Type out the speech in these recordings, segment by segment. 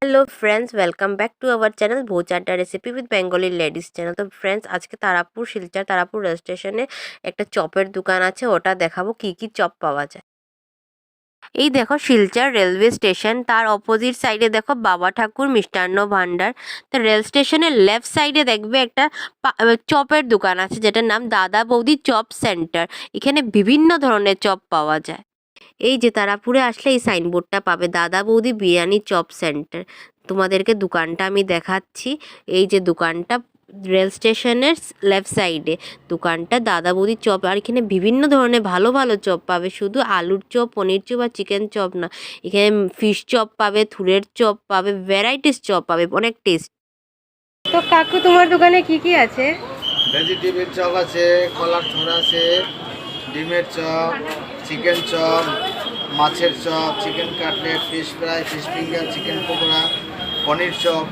Hello friends, welcome back to our channel ভোজ আড্ডা recipe with Bengali ladies channel. তো friends, আজকে Tarapur Silchar Tarapur rail স্টেশনে একটা চপের দোকান আছে, ওটা দেখাবো কি কি চপ পাওয়া যায়। এই দেখো শিলচর রেলওয়ে স্টেশন, তার অপোজিট সাইডে দেখো বাবা ঠাকুর মিষ্টান্ন ভান্ডার। তো রেল স্টেশনের লেফট সাইডে দেখবে একটা চপের দোকান আছে যেটার নাম দাদা বৌদি চপ সেন্টার। এখানে বিভিন্ন ধরনের চপ পাওয়া যায়। এই যে তারাপুরে আসলে এই সাইনবোর্ডটা পাবে, দাদা বৌদি বিরিয়ানি চপ সেন্টার। তোমাদেরকে দোকানটা আমি দেখাচ্ছি। এই যে দোকানটা রেল স্টেশনের লেফট সাইডে দোকানটা দাদা বৌদি চপ। আর এখানে বিভিন্ন ধরনের ভালো ভালো চপ পাবে, শুধু আলুর চপ, পনির চপ আর চিকেন চপ না, এখানে ফিশ চপ পাবে, থুরের চপ পাবে, ভ্যারাইটিস চপ পাবে, অনেক টেস্ট। তো কাকু, তোমার দোকানে কি কি আছে? ভেজিটেবিল চপ আছে, কলার ছোড়া আছে, ডিমের চপ, চিকেন চপ, মাছের chop, chicken cutlet, fish fry, fish finger, chicken pakora, paneer chop.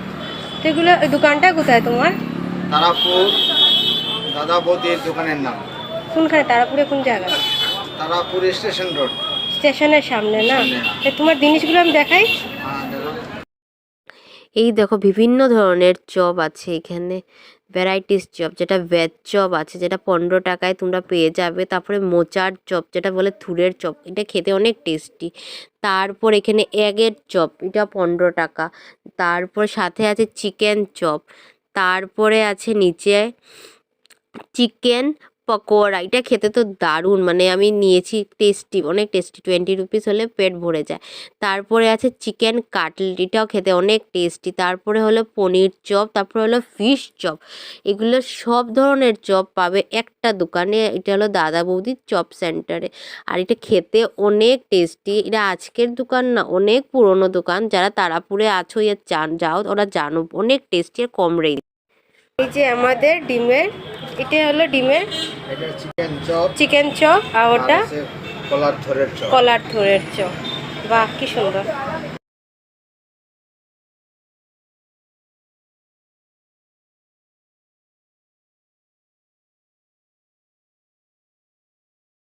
এগুলো দোকানটা কোথায় তোমার? তারাপুর দাদা বৌদির দোকানের নাম। কোনখানে? তারাপুরে কোন জায়গা? তারাপুর স্টেশন রোড, স্টেশনের সামনে না? তোমার জিনিসগুলো আমি দেখাই। এই দেখো বিভিন্ন ধরনের চপ আছে এখানে, ভ্যারাইটিস চপ, যেটা ভেজ চপ আছে যেটা 15 টাকায় তোমরা পেয়ে যাবে। তারপরে মোচার চপ যেটা বলে থুরের চপ, এটা খেতে অনেক টেস্টি। তারপর এখানে এগের চপ, এটা 15 টাকা। তারপর সাথে আছে চিকেন চপ। তারপরে আছে নিচে চিকেন পকোড়া, এটা খেতে তো দারুণ, মানে আমি নিয়েছি, টেস্টি, অনেক টেস্টি, 20 রুপিস হলে পেট ভরে যায়। তারপরে আছে চিকেন কাটলেট, এটাও খেতে অনেক টেস্টি। তারপরে হলো পনির চপ, তারপরে হলো ফিশ চপ। এগুলো সব ধরনের চপ পাবে একটা দোকানে, এটা হলো দাদা বৌদির চপ সেন্টারে। আর এটা খেতে অনেক টেস্টি। এটা আজকের দোকান না, অনেক পুরনো দোকান। যারা তারাপুরে আছো ইয়ে যাও, ওরা জানো, অনেক টেস্টি আর কম রেট। এই যে আমাদের ডিমের, এটা হলো ডিমের এটা চিকেন চপ আর ওটা কলার থোরের চপ। কলার থোরের চপ। বাহ, কি সুন্দর।